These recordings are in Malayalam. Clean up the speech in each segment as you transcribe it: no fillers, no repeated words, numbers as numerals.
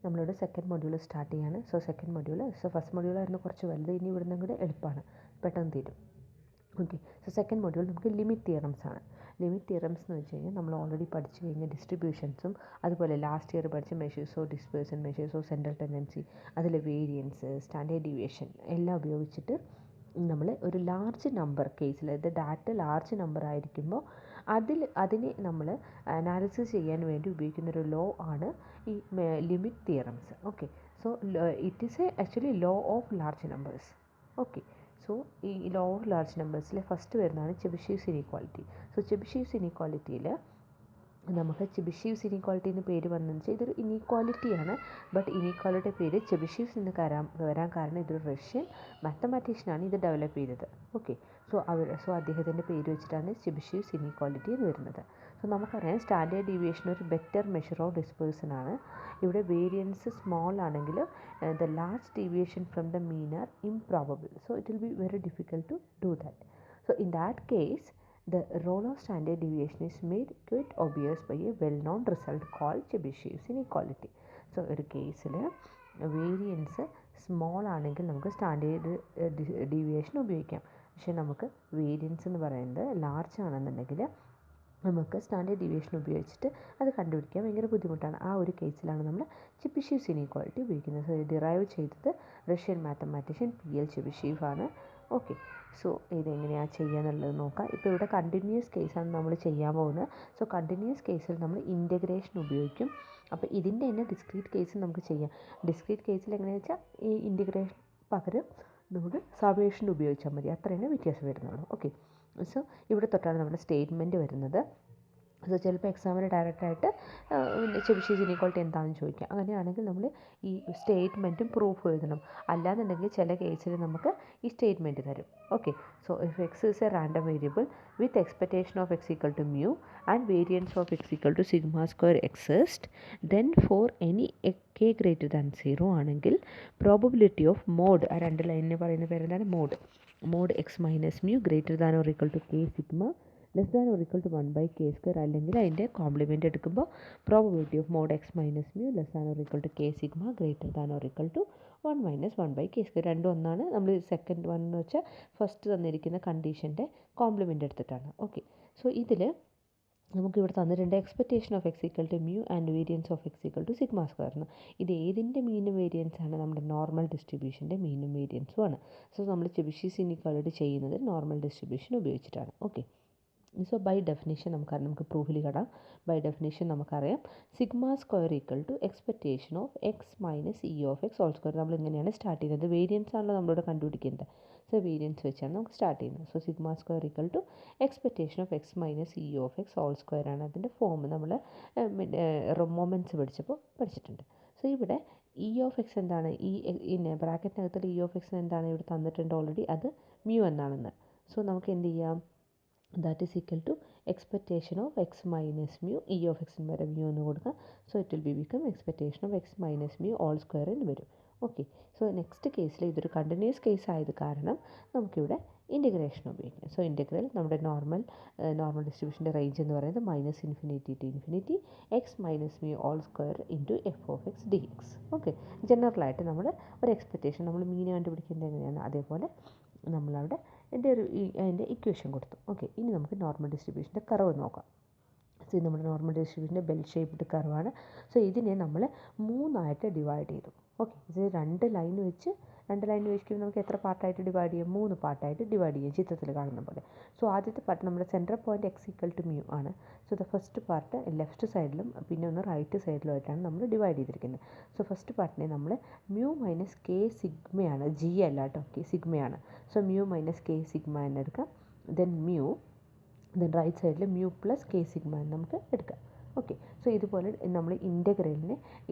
നമ്മളിവിടെ സെക്കൻഡ് മൊഡ്യൂൾ സ്റ്റാർട്ട് ചെയ്യാണ്. സെക്കൻഡ് മൊഡ്യൂൾ ഫസ്റ്റ് മൊഡ്യൂളായിരുന്നു കുറച്ച് വലുത്, ഇനി ഇവിടുന്ന് കൂടെ എളുപ്പമാണ്, പെട്ടെന്ന് തീരും. ഓക്കെ, സെക്കൻഡ് മൊഡ്യൂൾ നമുക്ക് ലിമിറ്റ് തിയറംസ് ആണ്. ലിമിറ്റ് തിയറംസ് എന്ന് വെച്ച് കഴിഞ്ഞാൽ നമ്മൾ ഓൾറെഡി പഠിച്ചു കഴിഞ്ഞ ഡിസ്ട്രിബ്യൂഷൻസും അതുപോലെ ലാസ്റ്റ് ഇയർ പഠിച്ച measures of dispersion, measures of central tendency, അതിലെ വേരിയൻസ്, സ്റ്റാൻഡേർഡ് ഡീവിയേഷൻ എല്ലാം ഉപയോഗിച്ചിട്ട് നമ്മൾ ഒരു ലാർജ് നമ്പർ കേസിൽ, അതായത് ഡാറ്റ ലാർജ് നമ്പർ ആയിരിക്കുമ്പോൾ അതിനെ നമ്മൾ അനാലിസിസ് ചെയ്യാൻ വേണ്ടി ഉപയോഗിക്കുന്നൊരു ലോ ആണ് ഈ limit theorems. Okay, so it is actually law of large numbers. Okay, so ഈ ലോ ഓഫ് ലാർജ് നമ്പേഴ്സിലെ ഫസ്റ്റ് വരുന്നതാണ് ചെബിഷീവ്സ് ഇനീക്വാളിറ്റി. സോ ചെബിഷീവ്സ് ഇനീക്വാളിറ്റിയിൽ നമുക്ക് ചെബിഷീവ്സ് ഇനീക്വാളിറ്റി എന്ന് പേര് വന്നതെന്ന് വെച്ചാൽ ഇതൊരു ഇനീക്വാലിറ്റിയാണ്. ബട്ട് ഇനീക്വാലിറ്റിയുടെ പേര് ചെബിഷീവ്സ് എന്ന് വരാൻ കാരണം ഇതൊരു റഷ്യൻ മാത്തമാറ്റീഷ്യനാണ് ഇത് ഡെവലപ്പ് ചെയ്തത്. ഓക്കെ, സോ അദ്ദേഹത്തിൻ്റെ പേര് വെച്ചിട്ടാണ് ചെബിഷീവ്സ് ഇനീക്വാലിറ്റി എന്ന് വരുന്നത്. സോ നമുക്കറിയാം സ്റ്റാൻഡേർഡ് ഡീവിയേഷൻ ഒരു ബെറ്റർ മെഷർ ഓഫ് ഡിസ്പേഴ്സൺ ആണ്. ഇവിടെ വേരിയൻസ് സ്മോൾ ആണെങ്കിൽ the large deviation from the mean are improbable. So it will be very difficult to do that. So in that case the role of standard deviation is made quite obvious by a well-known result called Chebyshev's inequality. So ഒരു കേസിൽ വേരിയൻസ് സ്മോൾ ആണെങ്കിൽ നമുക്ക് സ്റ്റാൻഡേർഡ് ഡീവിയേഷൻ ഉപയോഗിക്കാം. പക്ഷേ നമുക്ക് വേരിയൻസ് എന്ന് പറയുന്നത് ലാർജ് ആണെന്നുണ്ടെങ്കിൽ നമുക്ക് സ്റ്റാൻഡേർഡ് ഡീവിയേഷൻ ഉപയോഗിച്ചിട്ട് അത് കണ്ടുപിടിക്കാൻ ഭയങ്കര ബുദ്ധിമുട്ടാണ്. ആ ഒരു കേസിലാണ് നമ്മൾ ചെബിഷീവ്സ് ഇനീക്വാലിറ്റി ഉപയോഗിക്കുന്നത്. സോ ഡിറൈവ് ചെയ്തത് റഷ്യൻ മാത്തമാറ്റീഷ്യൻ PL ചെബിഷീവ് ആണ്. ഓക്കെ, സോ ഇതെങ്ങനെയാണ് ചെയ്യുക എന്നുള്ളത് നോക്കാം. ഇപ്പോൾ ഇവിടെ കണ്ടിന്യൂസ് കേസാണ് നമ്മൾ ചെയ്യാൻ പോകുന്നത്. സോ കണ്ടിന്യൂസ് കേസിൽ നമ്മൾ ഇൻറ്റഗ്രേഷൻ ഉപയോഗിക്കും. അപ്പോൾ ഇതിൻ്റെ തന്നെ ഡിസ്ക്രീറ്റ് കേസ് നമുക്ക് ചെയ്യാം. ഡിസ്ക്രീറ്റ് കേസിൽ എങ്ങനെയാണെന്ന് വെച്ചാൽ ഈ ഇൻറ്റഗ്രേഷൻ പകരം നമുക്ക് സമ്മേഷൻ ഉപയോഗിച്ചാൽ മതി, അത്രയാണ് വ്യത്യാസം വരുന്നുള്ളൂ. ഓക്കെ, സോ ഇവിടെ തൊട്ടാണ് നമ്മുടെ സ്റ്റേറ്റ്മെൻറ്റ് വരുന്നത്. സോ ചിലപ്പോൾ എക്സാമിന് ഡയറക്റ്റായിട്ട് ചെബിഷീവ്സ് ഇനീക്വാളിറ്റി എന്താണെന്ന് ചോദിക്കാം. അങ്ങനെയാണെങ്കിൽ നമ്മൾ ഈ സ്റ്റേറ്റ്മെൻറ്റും പ്രൂഫും എഴുതണം. അല്ലാന്നുണ്ടെങ്കിൽ ചില കേസിൽ നമുക്ക് ഈ സ്റ്റേറ്റ്മെൻറ്റ് തരും. Okay, so if X is a random variable with expectation of X equal to mu and variance of X equal to sigma square exist, then for any k greater than 0 ആണെങ്കിൽ പ്രോബബിലിറ്റി ഓഫ് മോഡ്, ആ രണ്ട് ലൈനിന് പറയുന്ന പേരെന്താണ്, mod X minus mu greater than or equal to K sigma less than or equal to 1/k², അല്ലെങ്കിൽ അതിൻ്റെ കോംപ്ലിമെൻ്റ് എടുക്കുമ്പോൾ probability of mod X minus mu less than or equal to K sigma greater than or equal to 1 - 1/k². രണ്ടും ഒന്നാണ്. നമ്മൾ സെക്കൻഡ് വൺ എന്ന് വെച്ചാൽ ഫസ്റ്റ് തന്നിരിക്കുന്ന കണ്ടീഷൻ്റെ കോംപ്ലിമെൻ്റ് എടുത്തിട്ടാണ്. ഓക്കെ, സോ ഇതിൽ നമുക്കിവിടെ തന്നിട്ടുണ്ട് expectation of X equal to mu and variance of X equal to sigma square എന്ന്. ഇത് ഏതിൻ്റെ മീനും വേരിയൻസ് ആണ്? നമ്മുടെ നോർമൽ ഡിസ്ട്രിബ്യൂഷൻ്റെ മീനും വേരിയൻസും ആണ്. സോ നമ്മൾ ചെബിഷീവ്സ് ഇനീക്വാലിറ്റി ചെയ്യുന്നത് നോർമൽ ഡിസ്ട്രിബ്യൂഷൻ ഉപയോഗിച്ചിട്ടാണ്. ഓക്കെ, സോ ബൈ ഡെഫിനേഷൻ നമുക്ക് പ്രൂഫിൽ കാണാം. ബൈ ഡെഫിനേഷൻ നമുക്കറിയാം sigma square equal to expectation of X minus E of X whole square. നമ്മൾ ഇങ്ങനെയാണ് സ്റ്റാർട്ട് ചെയ്യുന്നത്. വേരിയൻസ് ആണല്ലോ നമ്മളിവിടെ കണ്ടുപിടിക്കുന്നത്. സോ വേരിയൻസ് വെച്ചാണ് നമുക്ക് സ്റ്റാർട്ട് ചെയ്യുന്നത്. So sigma square equal to expectation of X minus E of X whole square ആണ് അതിൻ്റെ ഫോം. നമ്മൾ മൊമെൻറ്റ്സ് പഠിച്ചിട്ടുണ്ട്. സോ ഇവിടെ ഇ ഓഫ് എക്സ് എന്താണ്? ഈ ബ്രാക്കറ്റിനകത്തുള്ള ഇ ഓഫ് എക്സ് എന്താണ് ഇവിടെ തന്നിട്ടുണ്ട് ഓൾറെഡി, അത് മ്യൂ എന്നാണെന്ന്. സോ നമുക്ക് എന്ത് ചെയ്യാം, that is equal to expectation of x minus mu, e of x എന്ന് വരെ mu എന്ന് കൊടുക്കാം. So it will become expectation of x minus mu all square എന്ന് വരും. ഓക്കെ, സോ നെക്സ്റ്റ് കേസിൽ ഇതൊരു കണ്ടിന്യൂസ് കേസ് ആയത് കാരണം നമുക്കിവിടെ ഇൻറ്റഗ്രേഷൻ ഉപയോഗിക്കാം. സോ ഇൻറ്റഗ്രൽ നമ്മുടെ നോർമൽ ഡിസ്ട്രിബ്യൂഷൻ്റെ റേഞ്ച് എന്ന് പറയുന്നത് -∞ to ∞ x minus mu whole square into f(x) dx. Okay, ജനറലായിട്ട് നമ്മൾ ഒരു എക്സ്പെക്റ്റേഷൻ, നമ്മൾ മീൻ കണ്ടുപിടിക്കുന്നത് എങ്ങനെയാണ് അതേപോലെ നമ്മളവിടെ അതിൻ്റെ ഇക്വേഷൻ കൊടുത്തു. ഓക്കെ, ഇനി നമുക്ക് നോർമൽ ഡിസ്ട്രിബ്യൂഷൻ്റെ കർവ് നോക്കാം. സോ ഇത് നമ്മുടെ നോർമൽ ഡിസ്ട്രിബ്യൂഷൻ്റെ ബെൽ ഷേപ്പ്ഡ് കർവാണ്. സോ ഇതിനെ നമ്മൾ 3ആയിട്ട് ഡിവൈഡ് ചെയ്തു. ഓക്കെ, ഇത് രണ്ട് ലൈൻ വെച്ചിട്ട് നമുക്ക് എത്ര പാർട്ടായിട്ട് ഡിവൈഡ് ചെയ്യാം? 3 പാർട്ടായിട്ട് ഡിവൈഡ് ചെയ്യാം, ചിത്രത്തിൽ കാണുന്ന പോലെ. സോ ആദ്യത്തെ പാർട്ട് നമ്മുടെ central point x equal to mu ആണ്. So the first part left സൈഡിലും പിന്നെ ഒന്ന് റൈറ്റ് സൈഡിലുമായിട്ടാണ് നമ്മൾ ഡിവൈഡ് ചെയ്തിരിക്കുന്നത്. സോ ഫസ്റ്റ് പാർട്ടിനെ നമ്മൾ മ്യൂ മൈനസ് കെ സിഗ്മയാണ്, ജി അല്ല കേട്ടോ, സിഗ്മയാണ്. So mu minus K sigma എന്ന് എടുക്കാം. ദെൻ റൈറ്റ് സൈഡിൽ മ്യൂ പ്ലസ് കെ സിഗ്മ എന്ന് നമുക്ക് എടുക്കാം. ഓക്കെ, സോ ഇതുപോലെ നമ്മൾ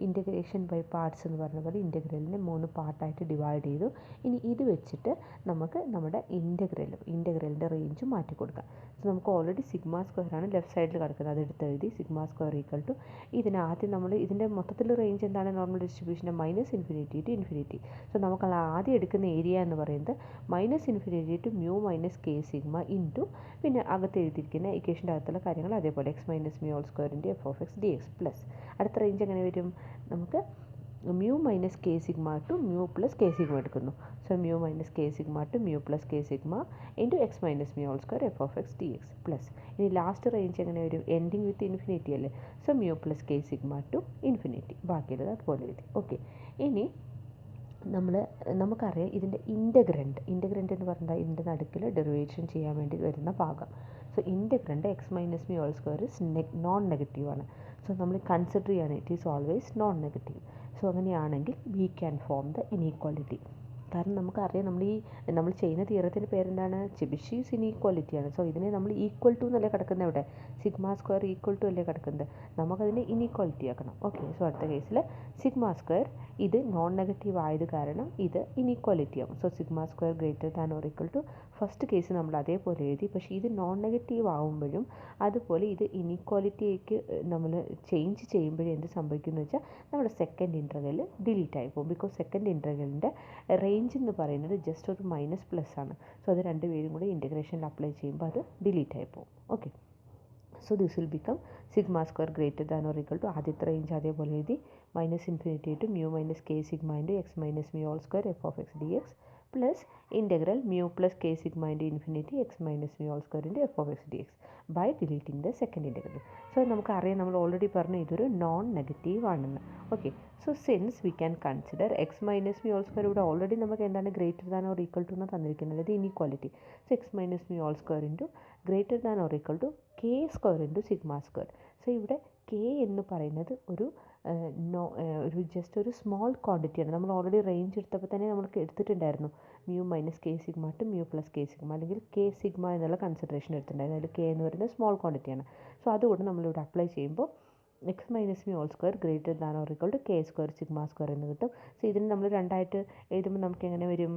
ഇൻറ്റഗ്രേഷൻ ബൈ പാർട്സ് എന്ന് പറഞ്ഞ പോലെ ഇൻറ്റഗ്രലിനെ 3 പാർട്ടായിട്ട് ഡിവൈഡ് ചെയ്തു. ഇനി ഇത് വെച്ചിട്ട് നമുക്ക് നമ്മുടെ ഇൻറ്റഗ്രലിൻ്റെ റേഞ്ച് മാറ്റി കൊടുക്കാം. സോ നമുക്ക് ഓൾറെഡി സിഗ്മ സ്ക്വയർ ആണ് ലെഫ്റ്റ് സൈഡിൽ കിടക്കുന്നത്, അത് എടുത്തെഴുതി. സിഗ്മ സ്ക്വയർ ഈക്വൽ ടു ഇതിനാദ്യം നമ്മൾ ഇതിൻ്റെ മൊത്തത്തിൽ റേഞ്ച് എന്താണ്? Normal ഡിസ്ട്രിബ്യൂഷൻ്റെ -∞ to ∞. സോ നമുക്ക് ആദ്യം എടുക്കുന്ന ഏരിയ എന്ന് പറയുന്നത് -∞ to mu minus K sigma into പിന്നെ അകത്ത് എഴുതിയിരിക്കുന്ന ഇക്വേഷൻ്റെ അകത്തുള്ള കാര്യങ്ങൾ അതേപോലെ എക്സ് മൈനസ് മ്യൂ ഓൾ സ്ക്വയറിൻ്റെ f(x) dx പ്ലസ് അടുത്ത റേഞ്ച് എങ്ങനെ വരും? നമുക്ക് mu minus k sigma to mu plus k sigma എടുക്കുന്നു. So mu minus k sigma to mu plus k sigma into x minus mu whole square f of x dx plus ഇനി ലാസ്റ്റ് റേഞ്ച് എങ്ങനെ വരും, എൻഡിങ് വിത്ത് ഇൻഫിനിറ്റി അല്ലേ. So mu plus k sigma to infinity, ബാക്കിയുള്ളത് അതുപോലെ എഴുതി. ഓക്കെ, ഇനി നമുക്കറിയാം ഇതിൻ്റെ ഇൻ്റഗ്രൻ്റ് എന്ന് പറഞ്ഞാൽ ഇതിൻ്റെ നടുക്കിൽ ഡെറിവേഷൻ ചെയ്യാൻ വേണ്ടി വരുന്ന ഭാഗം. So integrand x minus mu whole square non നെഗറ്റീവാണ്. സോ നമ്മൾ കൺസിഡർ ചെയ്യാണ് it is always non negative. So അങ്ങനെയാണെങ്കിൽ we can form the inequality. കാരണം നമുക്കറിയാം നമ്മൾ ചെയ്യുന്ന തിയറത്തിൻ്റെ പേരെന്താണ്, ചെബിഷീസ് ഇനീക്വാലിറ്റിയാണ്. സോ ഇതിനെ നമ്മൾ ഈക്വൽ ടു എന്നല്ലേ കിടക്കുന്നത്, ഇവിടെ സിഗ്മ സ്ക്വയർ ഈക്വൽ ടു അല്ലേ കിടക്കുന്നത്, നമുക്കതിനെ ഇനീക്വാലിറ്റി ആക്കണം. ഓക്കെ, സോ അടുത്ത കേസിൽ സിഗ്മ സ്ക്വയർ ഇത് നോൺ നെഗറ്റീവ് ആയത് കാരണം ഇത് ഇനീക്വാലിറ്റി ആവും. So sigma square greater than or equal to first case നമ്മൾ അതേപോലെ എഴുതി. പക്ഷേ ഇത് നോൺ നെഗറ്റീവ് ആവുമ്പോഴും അതുപോലെ ഇത് ഇനീക്വാലിറ്റിക്ക് നമ്മൾ ചേഞ്ച് ചെയ്യുമ്പോഴും എന്ത് സംഭവിക്കുമെന്ന് വെച്ചാൽ നമ്മുടെ സെക്കൻഡ് ഇൻ്റർവെൽ ഡിലീറ്റ് ആയി പോകും. ബിക്കോസ് സെക്കൻഡ് ഇൻ്റർവെലിൻ്റെ റേഞ്ച് എന്ന് പറയുന്നത് ജസ്റ്റ് ഒരു മൈനസ് പ്ലസ് ആണ്. സോ അത് രണ്ടുപേരും കൂടി ഇൻ്റഗ്രേഷനിൽ അപ്ലൈ ചെയ്യുമ്പോൾ അത് ഡിലീറ്റ് ആയി പോകും. Okay, so this will become sigma square greater than or equal to ആദ്യത്തെ റേഞ്ച് അതേപോലെ എഴുതി minus infinity to mu minus K sigma into X minus mu whole square F of X D X plus integral mu plus K sigma into infinity X minus mu whole square into F of X D X by deleting the second integral. So നമുക്കറിയാം, നമ്മൾ ഓൾറെഡി പറഞ്ഞു ഇതൊരു നോൺ നെഗറ്റീവ് ആണെന്ന്. Okay, so since we can consider X minus mu whole square ഇവിടെ ഓൾറെഡി നമുക്ക് എന്താണ് greater than or equal to എന്ന് തന്നിരിക്കുന്നത്, അത് inequality. So X minus mu whole square into greater than or equal to K square into sigma square. So ഇവിടെ കെ എന്ന് പറയുന്നത് ഒരു ജസ്റ്റ് ഒരു സ്മോൾ ക്വാണ്ടിറ്റിയാണ്. നമ്മൾ ഓൾറെഡി റേഞ്ച് എടുത്തപ്പോൾ തന്നെ നമ്മൾക്ക് എടുത്തിട്ടുണ്ടായിരുന്നു mu minus K sigma to mu plus K sigma, അല്ലെങ്കിൽ കെ സിഗ്മ എന്നുള്ള കൺസിഡറേഷൻ എടുത്തിട്ടുണ്ടായിരുന്നു. അതിൽ കെ എന്ന് പറയുന്നത് സ്മോൾ ക്വാണ്ടിറ്റിയാണ്. സോ അതുകൊണ്ട് നമ്മളിവിടെ അപ്ലൈ ചെയ്യുമ്പോൾ X minus mu whole square greater than or equal to K square sigma square എന്ന് കിട്ടും. സോ ഇതിന് നമ്മൾ രണ്ടായിട്ട് എഴുതുമ്പോൾ നമുക്ക് എങ്ങനെ വരും,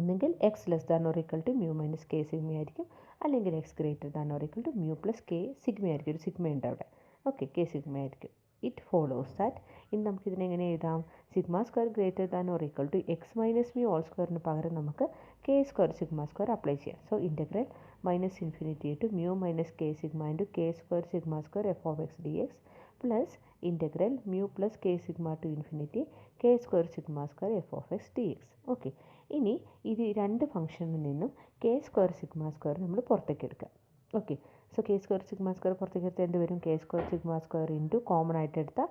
ഒന്നെങ്കിൽ x less than or equal to mu minus K sigma ആയിരിക്കും, അല്ലെങ്കിൽ x greater than or equal to mu plus K sigma ആയിരിക്കും. ഒരു സിഗ്മ ഉണ്ട് അവിടെ. ഓക്കെ, കെ സിഗ്മ ആയിരിക്കും. ഇറ്റ് ഫോളോസ് ദാറ്റ് ഇനി നമുക്കിതിനെ എങ്ങനെ എഴുതാം, sigma square greater than or equal to x minus mu whole സ്ക്വയറിന് പകരം നമുക്ക് K square sigma square apply ചെയ്യാം. So integral minus infinity to mu minus K sigma into K square sigma square F of X D X plus integral mu plus K sigma to infinity K square sigma square F of X D X. Okay, ഇനി ഇത് രണ്ട് ഫംഗ്ഷനിൽ നിന്നും കെ സ്ക്വയർ സിഗ്മ സ്ക്വയർ നമ്മൾ പുറത്തേക്ക് എടുക്കുക. Okay, so K square sigma square പുറത്തേക്ക് എടുത്താൽ എന്ത് വരും, K square sigma square into common ആയിട്ട് എടുത്ത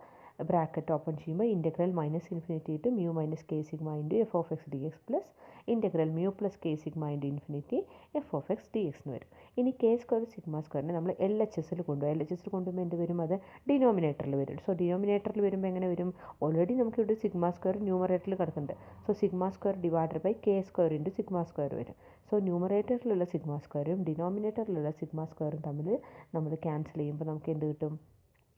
ബ്രാക്കറ്റ് ഓപ്പൺ ചെയ്യുമ്പോൾ integral minus infinity to mu minus K sigma into F of X D X plus integral mu plus K sigma into infinity F of X D X എന്ന് വരും. ഇനി കെ സ്ക്വയർ സിഗ്മ സ്ക്വയറിനെ നമ്മൾ എൽ എച്ച് എസിൽ കൊണ്ടുപോകുമ്പോൾ എന്ത് വരും, അത് ഡിനോമിനേറ്ററിൽ വരും. സോ ഡിനോമിനേറ്ററിൽ വരുമ്പോൾ എങ്ങനെ വരും, ഓൾറെഡി നമുക്ക് ഇവിടെ സിഗ്മ സ്ക്വയർ ന്യൂമറേറ്ററിൽ കിടക്കുന്നുണ്ട്. So sigma square divided by K square into sigma square വരും. സോ ന്യൂമറേറ്ററിലുള്ള സിഗ്മ സ്ക്വയറും ഡിനോമിനേറ്ററിലുള്ള സിഗ്മ സ്ക്വയറും തമ്മിൽ നമ്മൾ ക്യാൻസൽ ചെയ്യുമ്പോൾ നമുക്ക് എന്ത് കിട്ടും,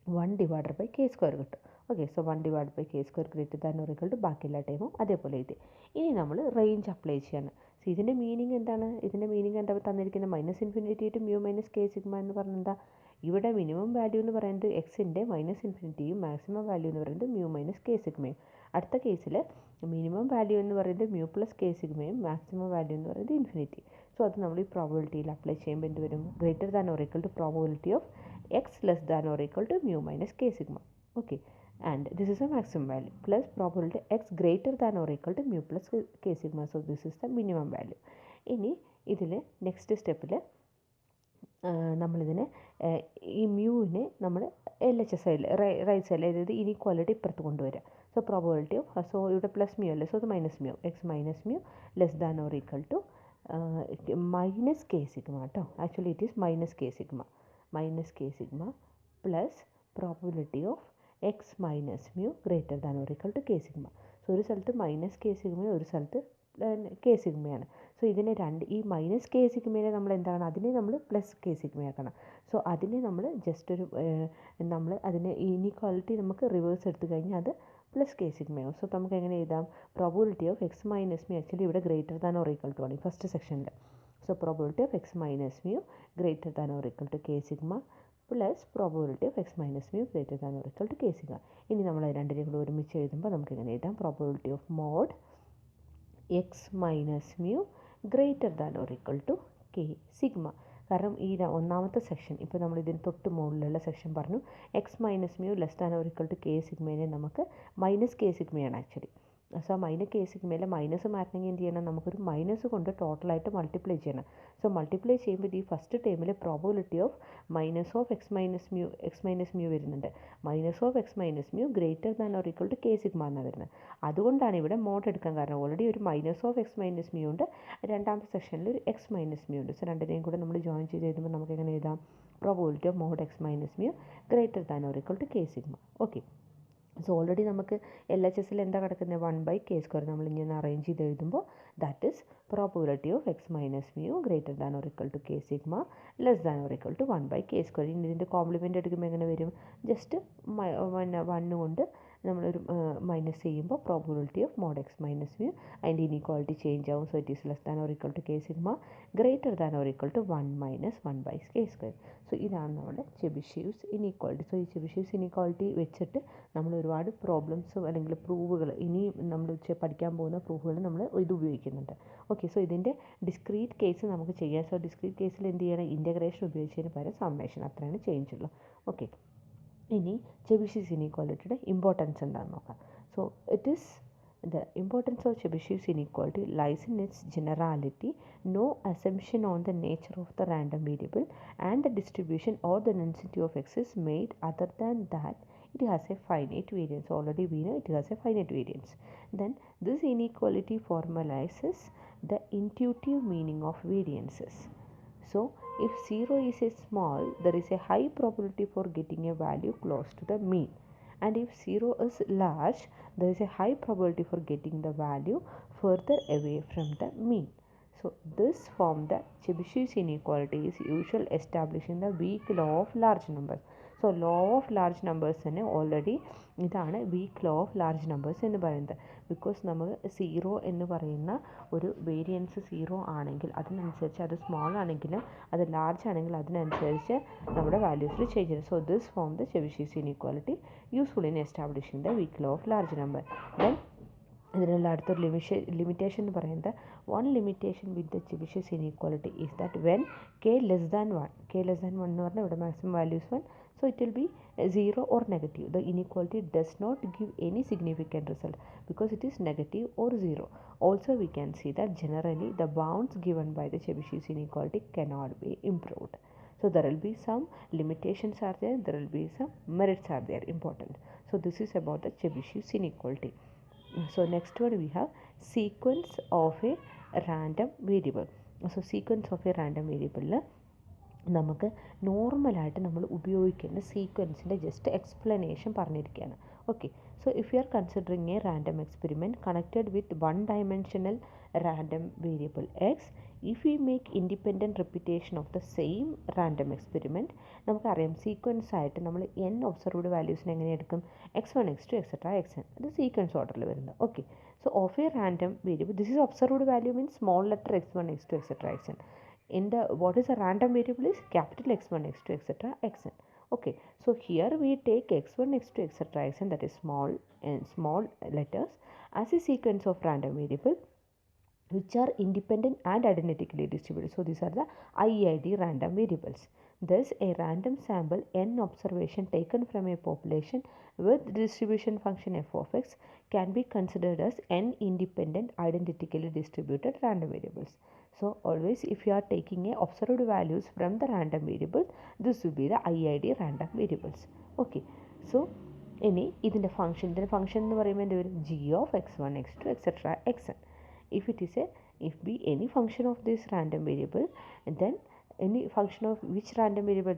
1 ഡിവൈഡഡ് ബൈ കെ സ്ക്വയർ കിട്ടും. Okay, so 1 divide by K square greater than or equal to ബാക്കി എല്ലാ ടൈമും അതേപോലെ എഴുതി. ഇനി നമ്മൾ റേഞ്ച് അപ്ലൈ ചെയ്യാണ്. സോ ഇതിൻ്റെ മീനിങ് എന്താണ്, ഇതിൻ്റെ മീനിങ് എന്താ തന്നിരിക്കുന്നത്, minus infinity to mu minus K sigma എന്ന് പറഞ്ഞാൽ എന്താ, ഇവിടെ മിനിമം വാല്യൂ എന്ന് പറയുന്നത് എക്സിൻ്റെ മൈനസ് ഇൻഫിനിറ്റിയും മാക്സിമം വാല്യൂ എന്ന് പറയുന്നത് മ്യൂ മൈനസ് കെ സിഗ്മയും. അടുത്ത കേസിൽ മിനിമം വാല്യൂ എന്ന് പറയുന്നത് മ്യൂ പ്ലസ് കെ സിഗ്മയും മാക്സിമം വാല്യൂ എന്ന് പറയുന്നത് ഇൻഫിനിറ്റി. സോ അത് നമ്മൾ ഈ പ്രോബബിലിറ്റിയിൽ അപ്ലൈ ചെയ്യുമ്പോൾ എന്ത് വരും, greater than or equal to probability of X less than or equal to mu minus K sigma. Okay, and this is a maximum value plus probability x greater than or equal to mu plus k sigma. So this is the minimum value. ഇനി ഇതിൽ നെക്സ്റ്റ് സ്റ്റെപ്പിൽ നമ്മളിതിനെ ഈ മ്യൂവിനെ നമ്മൾ L H S side right side അതായത് ഇനീക്വാലിറ്റി ഇപ്പുറത്ത് കൊണ്ടുവരിക. സോ പ്രോബബിലിറ്റി ഓഫ്, സോ ഇവിടെ പ്ലസ് മ്യൂ അല്ലേ, സോ ഇത് minus mu, x minus mu less than or equal to minus K sigma കേട്ടോ. Actually it is minus K sigma plus probability of X minus mu greater than or equal to K sigma. So ഒരു സ്ഥലത്ത് മൈനസ് കെ സിഗ്മയും ഒരു സ്ഥലത്ത് കെ സിഗ്മയാണ്. സോ ഇതിനെ ഈ മൈനസ് കെ സിഗ്മയെ നമ്മൾ എന്താണ്, അതിനെ നമ്മൾ പ്ലസ് കെ സിഗ്മയാക്കണം. സോ അതിനെ നമ്മൾ ജസ്റ്റ് ഒരു നമ്മൾ അതിനെ ഇനീക്വാലിറ്റി നമുക്ക് റിവേഴ്സ് എടുത്തു കഴിഞ്ഞാൽ അത് പ്ലസ് കെ സിഗ്മയാവും. സോ നമുക്ക് എങ്ങനെ എഴുതാം, probability of X minus mu, actually ഇവിടെ greater than or equal to ആണ് ഈ ഫസ്റ്റ് സെക്ഷനിൽ. So probability of X minus mu greater than or equal to K sigma plus probability of X minus mu greater than or equal to K sigma. ഇനി നമ്മൾ രണ്ടിനെയും കൂടെ ഒരുമിച്ച് എഴുതുമ്പോൾ നമുക്ക് എങ്ങനെ എഴുതാം, probability of mod X minus mu greater than or equal to K sigma. കാരണം ഈ ഒന്നാമത്തെ സെക്ഷൻ ഇപ്പോൾ നമ്മൾ ഇതിന് തൊട്ട് മുകളിലുള്ള സെക്ഷൻ പറഞ്ഞു x minus mu less than or equal to K സിഗ്മേനെ നമുക്ക് മൈനസ് കെ സിഗ്മയാണ് ആക്ച്വലി. സോ മൈനസ് കെ സിഗ്മയിലെ മൈനസ് മാറ്റണമെങ്കിൽ എന്ത് ചെയ്യണം, നമുക്കൊരു മൈനസ് കൊണ്ട് ടോട്ടലായിട്ട് മൾട്ടിപ്ലൈ ചെയ്യണം. സോ മൾട്ടിപ്ലൈ ചെയ്യുമ്പോൾ ഈ ഫസ്റ്റ് ടേമിൽ probability of minus of X minus mu വരുന്നുണ്ട്. Minus of X minus mu greater than or equal to K sigma എന്നാണ് വരുന്നത്. അതുകൊണ്ടാണ് ഇവിടെ മോഡ് എടുക്കാൻ കാരണം. ഓൾറെഡി ഒരു minus of X minus mu ഉണ്ട്, രണ്ടാമത്തെ സെക്ഷനിൽ ഒരു എക്സ് മൈനസ് മ്യൂ ഉണ്ട്. സോ രണ്ടിനെയും കൂടെ നമ്മൾ ജോയിൻ ചെയ്ത് എഴുതുമ്പോൾ നമുക്ക് എങ്ങനെ എഴുതാം, probability of mod X minus mu greater than or equal to K sigma. Okay, so already നമുക്ക് LHSൽ എന്താ കിടക്കുന്നത്, 1/k². നമ്മൾ ഇങ്ങനെ അറേഞ്ച് ചെയ്ത് എഴുതുമ്പോൾ that is probability of X minus mu greater than or equal to K sigma less than or equal to 1/k². ഇനി ഇതിൻ്റെ കോംപ്ലിമെൻ്റ് എടുക്കുമ്പോൾ എങ്ങനെ വരും, ജസ്റ്റ് 1 കൊണ്ട് നമ്മളൊരു മൈനസ് ചെയ്യുമ്പോൾ probability of mod X minus mu അതിൻ്റെ ഇനീക്വാളിറ്റി ചേഞ്ച് ആവും. So it is less than or equal to K sigma greater than or equal to 1 minus 1/k². So ഇതാണ് നമ്മുടെ ചെബിഷേവ്സ് ഇനീക്വാളിറ്റി. സോ ഈ ചെബിഷേവ്സ് ഇനീക്വാളിറ്റി വെച്ചിട്ട് നമ്മൾ ഒരുപാട് പ്രോബ്ലംസ് അല്ലെങ്കിൽ പ്രൂവുകൾ, ഇനി നമ്മൾ പഠിക്കാൻ പോകുന്ന പ്രൂഫുകൾ നമ്മൾ ഇത് ഉപയോഗിക്കുന്നുണ്ട്. ഓക്കെ, സോ ഇതിൻ്റെ ഡിസ്ക്രീറ്റ് കേസ് നമുക്ക് ചെയ്യാം. സോ ഡിസ്ക്രീറ്റ് കേസിൽ എന്ത് ചെയ്യണം, ഇൻ്റഗ്രേഷൻ ഉപയോഗിച്ചതിന് പകരം സമ്മേഷൻ, അത്രയാണ് ചേഞ്ച് ഉള്ളത്. ഓക്കെ, ഇനി ചെബിഷേവ്സ് ഇനീക്വാളിറ്റിയുടെ ഇമ്പോർട്ടൻസ് എന്താണെന്ന് നോക്കാം. So it is the importance of Chebyshev inequality lies in its generality, no assumption on the nature of the random variable and the distribution or the density of x is made other than that it has a finite variance. Already we know it has a finite variance. Then this inequality formalizes the intuitive meaning of variances. So if 0 is a small, there is a high probability for getting a value close to the mean, and if 0 is large, there is a high probability for getting the value further away from the mean. So this form, the Chebyshev inequality, is usually established in the weak law of large numbers. So law of large numbers തന്നെ ഓൾറെഡി ഇതാണ് weak law of large numbers എന്ന് പറയുന്നത്. ബിക്കോസ് നമ്മൾ 0 എന്ന് പറയുന്ന ഒരു വേരിയൻസ് 0 ആണെങ്കിൽ അതിനനുസരിച്ച് അത് സ്മോൾ ആണെങ്കിലും അത് ലാർജ് ആണെങ്കിൽ അതിനനുസരിച്ച് നമ്മുടെ വാല്യൂസിൽ ചേഞ്ച് ചെയ്യും. So this form the Chebyshev's inequality useful in establishing the weak law of large number. Then ഇതിനുള്ള അടുത്തൊരു ലിമിറ്റേഷൻ എന്ന് പറയുന്നത്, one limitation with the Chebyshev's inequality is that when k less than 1 എന്ന് പറഞ്ഞാൽ ഇവിടെ maximum values 1, so it will be 0 or negative. The inequality does not give any significant result because it is negative or 0. Also we can see that generally the bounds given by the Chebyshev inequality cannot be improved. So there will be some limitations are there, there will be some merits are there important. So this is about the Chebyshev inequality. So next one we have sequence of a random variable. So sequence of a random variable നമുക്ക് നോർമലായിട്ട് നമ്മൾ ഉപയോഗിക്കുന്ന സീക്വൻസിൻ്റെ ജസ്റ്റ് എക്സ്പ്ലനേഷൻ പറഞ്ഞിരിക്കുകയാണ്. Okay, so if you are considering A random experiment connected with 1 dimensional random variable X, if you make independent repetition of the same random experiment, നമുക്കറിയാം സീക്വൻസ് ആയിട്ട് നമ്മൾ n ഒബ്സർവ്ഡ് വാല്യൂസിന് എങ്ങനെ എടുക്കും, x1 x2 എക്സെട്ര xn, അത് സീക്വൻസ് ഓർഡറിൽ വരുന്നത്. Okay, so of A random variable, this is observed value means small letter x1 x2 etcetera xn. In the what is a random variable is capital X1 X2 etc. xn. Okay, so here we take x1 x2 etc. xn, that is small letters, as a sequence of random variable which are independent and identically distributed. So these are the IID random variables. Thus a random sample n observation taken from a population with distribution function f of x can be considered as n independent identically distributed random variables. So always if you are taking a observed values from the random variable, this will be the IID random variables. Okay, so ഇനി ഇതിൻ്റെ ഫംഗ്ഷൻ എന്ന് പറയുമ്പോൾ എന്ത് വരും, g of x1 x2 etc. xn. If it is if be any function of this random variable, then any function of which random variable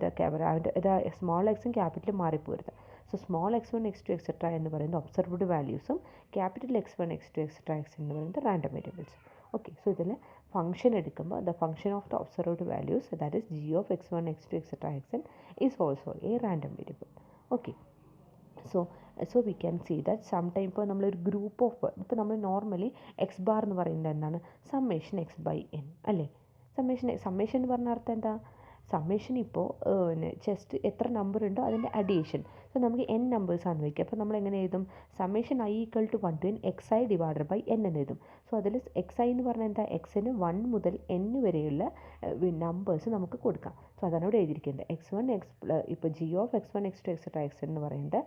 the small x ഉം ക്യാപിറ്റൽ മാറിപ്പോരുത്. So small x1 x2 etcetera എന്ന് പറയുന്ന ഒബ്സർവ്ഡ് വാല്യൂസും capital x1 x2 etcetera xn എന്ന് പറയുന്നത് റാൻഡം വേരിയബിൾസ്. ഓക്കെ, സോ ഇതിൽ ഫംഗ്ഷൻ എടുക്കുമ്പോൾ the function of the observed values that is g of x1 x2 etcetera xn is also a random variable. Okay, so we can see that some time ഇപ്പോൾ നമ്മളൊരു ഗ്രൂപ്പ് ഓഫ്, ഇപ്പോൾ നമ്മൾ നോർമലി എക്സ് ബാർ എന്ന് പറയുന്നത് എന്താണ്, സമ്മേഷൻ എക്സ് ബൈ എൻ അല്ലേ. സമ്മേഷൻ എന്ന് പറഞ്ഞ അർത്ഥം എന്താ, സമ്മേഷൻ ഇപ്പോൾ ജസ്റ്റ് എത്ര നമ്പർ ഉണ്ടോ അതിൻ്റെ അഡീഷൻ. സോ നമുക്ക് n നമ്പേഴ്സാണ് വയ്ക്കുക. അപ്പോൾ നമ്മൾ എങ്ങനെ എഴുതും? Summation i equal to 1 to n xi divided by n എന്ന് എഴുതും. സോ അതിൽ xi എന്ന് പറഞ്ഞാൽ എന്താ? എക്സിന് 1 മുതൽ n വരെയുള്ള നമ്പേഴ്സ് നമുക്ക് കൊടുക്കാം. സോ അതാണ് ഇവിടെ എഴുതിയിരിക്കുന്നത്. x1 ഇപ്പോൾ g of x1 x2 etcetera xn എന്ന് പറയുന്നത്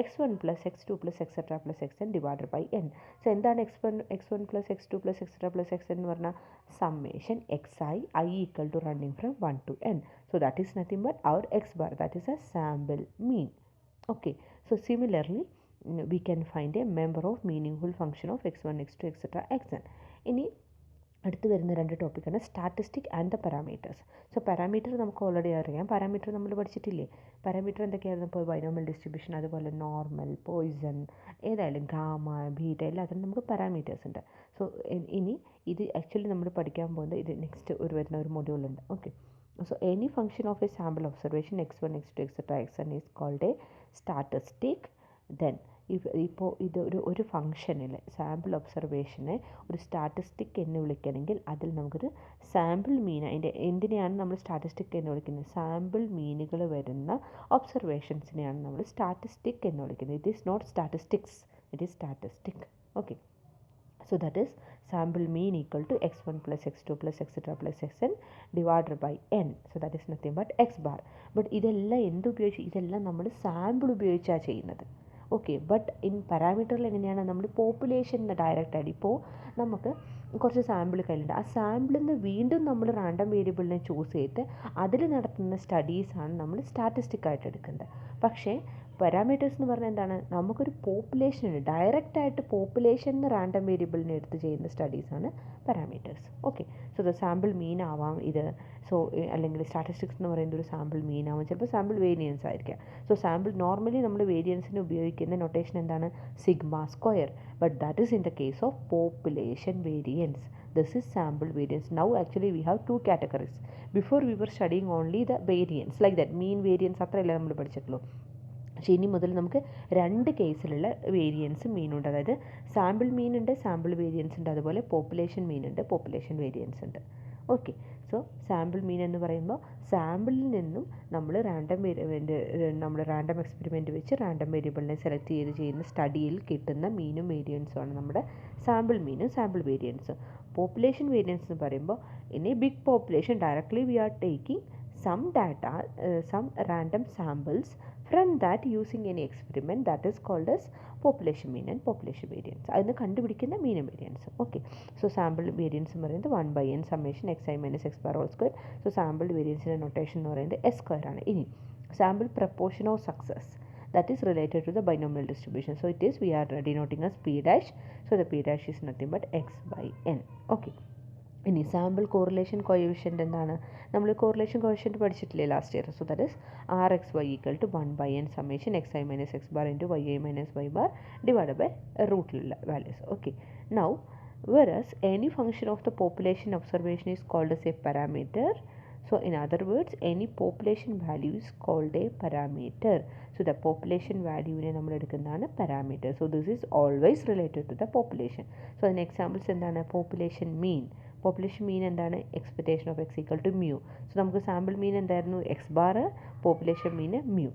x1 plus x2 plus etcetera plus xn divided by n. So എന്താണ് x1 plus x2 plus etcetera plus xn എന്ന് പറഞ്ഞാൽ summation xi i equal to running from 1 to n. So that is nothing but our x bar, that is a sample mean. Okay, so similarly we can find a member of meaningful function of x1 x2 etc xn. ഇനി അടുത്ത് വരുന്ന രണ്ട് ടോപ്പിക്കാണ് statistic and the parameters. So parameter നമുക്ക് ഓൾറെഡി അറിയാം. പാരാമീറ്റർ നമ്മൾ പഠിച്ചിട്ടില്ലേ? പാരാമീറ്റർ എന്തൊക്കെയായിരുന്നു? ഇപ്പോൾ ബൈനോമിയൽ ഡിസ്ട്രിബ്യൂഷൻ, അതുപോലെ നോർമൽ, പോയിസൺ, ഏതായാലും ഗാമ, ബീറ്റ, എല്ലാത്തിനും നമുക്ക് പാരാമീറ്റേഴ്സ് ഉണ്ട്. സോ ഇനി ഇത് ആക്ച്വലി നമ്മൾ പഠിക്കാൻ പോകുന്നത് ഇത് നെക്സ്റ്റ് വരുന്ന ഒരു മൊഡ്യൂളുണ്ട്. Okay, so any function of a sample observation x1 x2 etc xn is called a statistic. Then ഇപ്പോൾ ഇത് ഒരു ഫംഗ്ഷനിൽ സാമ്പിൾ ഒബ്സർവേഷനെ ഒരു സ്റ്റാറ്റിസ്റ്റിക് എന്ന് വിളിക്കണമെങ്കിൽ അതിൽ നമുക്കൊരു സാമ്പിൾ മീൻ, അതിൻ്റെ എന്തിനെയാണ് നമ്മൾ സ്റ്റാറ്റിസ്റ്റിക് എന്ന് വിളിക്കുന്നത്? സാമ്പിൾ മീനുകൾ വരുന്ന ഒബ്സർവേഷൻസിനെയാണ് നമ്മൾ സ്റ്റാറ്റിസ്റ്റിക് എന്ന് വിളിക്കുന്നത്. It is not statistics, it is statistic. Okay, so that is sample mean equal to x1 plus x2 plus etc plus xn divided by n. So that is nothing but x bar. But ഇതെല്ലാം എന്തുപയോഗിച്ച്? ഇതെല്ലാം നമ്മൾ സാമ്പിൾ ഉപയോഗിച്ചാണ് ചെയ്യുന്നത്. ഓക്കെ, ബട്ട് ഇൻ പാരാമീറ്ററിൽ എങ്ങനെയാണ്? നമ്മൾ പോപ്പുലേഷനിൽ ഡയറക്റ്റ് ആയിട്ട് ഇപ്പോൾ നമുക്ക് കുറച്ച് സാമ്പിൾ കയ്യിലുണ്ട്. ആ സാമ്പിളിൽ നിന്ന് വീണ്ടും നമ്മൾ റാൻഡം വേരിയബിളിനെ ചൂസ് ചെയ്തിട്ട് അതിൽ നടത്തുന്ന സ്റ്റഡീസാണ് നമ്മൾ സ്റ്റാറ്റിസ്റ്റിക്കായിട്ട് എടുക്കുന്നത്. പക്ഷേ പാരാമീറ്റേഴ്സ് എന്ന് പറഞ്ഞാൽ എന്താണ്? നമുക്കൊരു പോപ്പുലേഷനുണ്ട്, ഡയറക്റ്റായിട്ട് പോപ്പുലേഷനിൽ റാൻഡം വേരിയബിളിനെ എടുത്ത് ചെയ്യുന്ന സ്റ്റഡീസാണ് parameters. Okay, so the sample mean ആവാം ഇത്. സോ അല്ലെങ്കിൽ സ്റ്റാറ്റിസ്റ്റിക്സ് എന്ന് പറയുന്നത് ഒരു സാമ്പിൾ മീൻ ആവാം, ചിലപ്പോൾ സാമ്പിൾ വേരിയൻസ് ആയിരിക്കാം. സോ സാമ്പിൾ നോർമലി നമ്മൾ വേരിയൻസിന് ഉപയോഗിക്കുന്ന നൊട്ടേഷൻ എന്താണ്? Sigma square. But that is in the case of population variance. This is sample variance. Now actually we have two categories. Before we were studying only the variance like that, mean variance അത്രയല്ലേ നമ്മൾ പഠിച്ചിട്ടുള്ളൂ. പക്ഷേ ഇനി മുതൽ നമുക്ക് രണ്ട് കേസിലുള്ള വേരിയൻസ് മീനുണ്ട്. അതായത് സാമ്പിൾ മീനുണ്ട്, സാമ്പിൾ വേരിയൻസ് ഉണ്ട്, അതുപോലെ പോപ്പുലേഷൻ മീനുണ്ട്, പോപ്പുലേഷൻ വേരിയൻസ് ഉണ്ട്. ഓക്കെ, സോ സാമ്പിൾ മീൻ എന്ന് പറയുമ്പോൾ സാമ്പിളിൽ നിന്നും നമ്മൾ റാൻഡം എക്സ്പെരിമെൻറ്റ് വെച്ച് റാൻഡം വേരിയബിളിനെ സെലക്ട് ചെയ്ത് ചെയ്യുന്ന സ്റ്റഡിയിൽ കിട്ടുന്ന മീനും വേരിയൻസുമാണ് നമ്മുടെ സാമ്പിൾ മീനും സാമ്പിൾ വേരിയൻസും. പോപ്പുലേഷൻ വേരിയൻസ് എന്ന് പറയുമ്പോൾ in a big population directly we are taking some data, some random samples from that using any experiment, that is called as population mean and population variance. അതിന് കണ്ടുപിടിക്കുന്ന മീനും വേരിയൻസും. ഓക്കെ, സോ സാമ്പിൾ വേരിയൻസ് എന്ന് പറയുന്നത് 1/n summation xi minus x bar whole square. So sample വേരിയൻസിൻ്റെ നൊട്ടേഷൻ എന്ന് പറയുന്നത് s സ്ക്വയർ ആണ്. ഇനി sample proportion of success, that is related to the binomial distribution. So it is, we are denoting as p dash. So the p dash is nothing but x by n. Okay, ഇനി സാമ്പിൾ കോറിലേഷൻ കോഎഫിഷ്യൻ്റ് എന്താണ്? നമ്മൾ കോറിലേഷൻ കോഎഫിഷ്യൻ്റ് പഠിച്ചിട്ടില്ലേ last year? So that is RXY equal to 1/n summation xi minus x bar into yi minus y bar divide by റൂട്ടിലുള്ള values. Okay, now whereas any function of the population observation is called as a parameter. So in other words, any population value is called a parameter. So the population value ne nammal edukkunnana parameter. So this is always related to the population. So in examples endana? Population mean. Population mean endana? Expectation of x equal to mu. So namukku sample mean endayirunnu? x bar, population mean mu.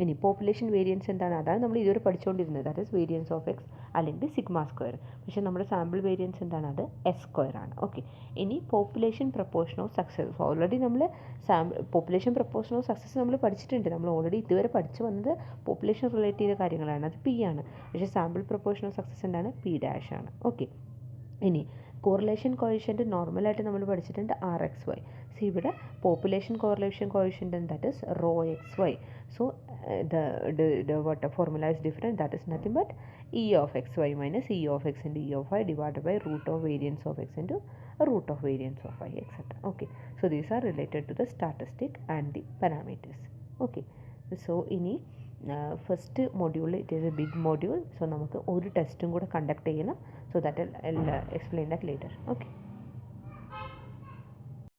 ഇനി പോപ്പുലേഷൻ വേരിയൻസ് എന്താണ്? അതാണ് നമ്മൾ ഇതുവരെ പഠിച്ചുകൊണ്ടിരുന്നത്. That is variance of x അല്ലെങ്കിൽ സിഗ്മ സ്ക്വയർ. പക്ഷേ നമ്മുടെ സാമ്പിൾ വേരിയൻസ് എന്താണ്? അത് എസ് സ്ക്വയർ ആണ്. ഓക്കെ, ഇനി population proportion of success. Already നമ്മൾ പോപ്പുലേഷൻ പ്രപ്പോർഷൻ ഓഫ് സക്സസ് നമ്മൾ പഠിച്ചിട്ടുണ്ട്. നമ്മൾ ഓൾറെഡി ഇതുവരെ പഠിച്ചു വന്നത് പോപ്പുലേഷൻ റിലേറ്റ് ചെയ്ത കാര്യങ്ങളാണ്, അത് പി ആണ്. പക്ഷേ സാമ്പിൾ പ്രപ്പോർഷൻ ഓഫ് സക്സസ് എന്താണ്? പി ഡാഷ് ആണ്. ഓക്കെ, ഇനി കോറിലേഷൻ കോഎഫിഷ്യൻ്റ് നോർമലായിട്ട് നമ്മൾ പഠിച്ചിട്ടുണ്ട് RXY. സി ഇവിടെ population correlation coefficient that is rho XY. So the formula is different, that is nothing but E of xy minus E of x into E of y divided by root of variance of x into root of variance of y, etc. Okay, so these are related to the statistic and the parameters. Okay, so ini first module, it is a big module. So നമുക്ക് ഒരു ടെസ്റ്റും കൂടെ കണ്ടക്ട് ചെയ്യണം. So that I'll explain that later. Okay.